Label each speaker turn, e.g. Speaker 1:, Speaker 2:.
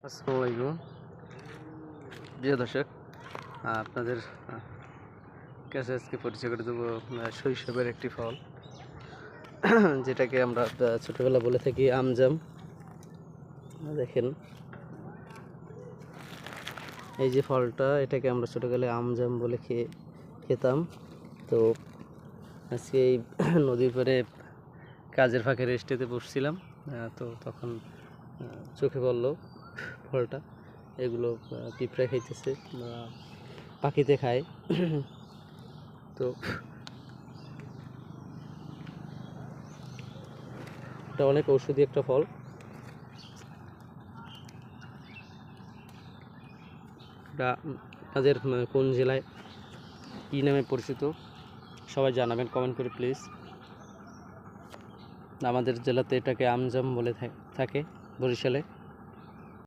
Speaker 1: আসসালামু আলাইকুম প্রিয় দর্শক, আপনাদের কাছে আজকে পরিচয় করে দেবো শৈশবের একটি ফল যেটাকে আমরা ছোটোবেলা বলে থাকি আমজাম। দেখেন এই যে ফলটা, এটাকে আমরা ছোটোবেলায় আমজাম বলে খেতাম। তো আজকে এই নদীর পাড়ে কাজের ফাঁকে রেস্টেতে বসছিলাম, তো তখন চোখে পড়লো ফলটা। এগুলো পিঁপড়া খাইতেছে, পাখিতে খায়। তো এটা অনেক ঔষধি একটা ফল। এটা আপনাদের কোন জেলায় কী নামে পরিচিত সবাই জানাবেন কমেন্ট করে প্লিজ। আমাদের জেলাতে এটাকে আমজাম বলে থাকে বরিশালে।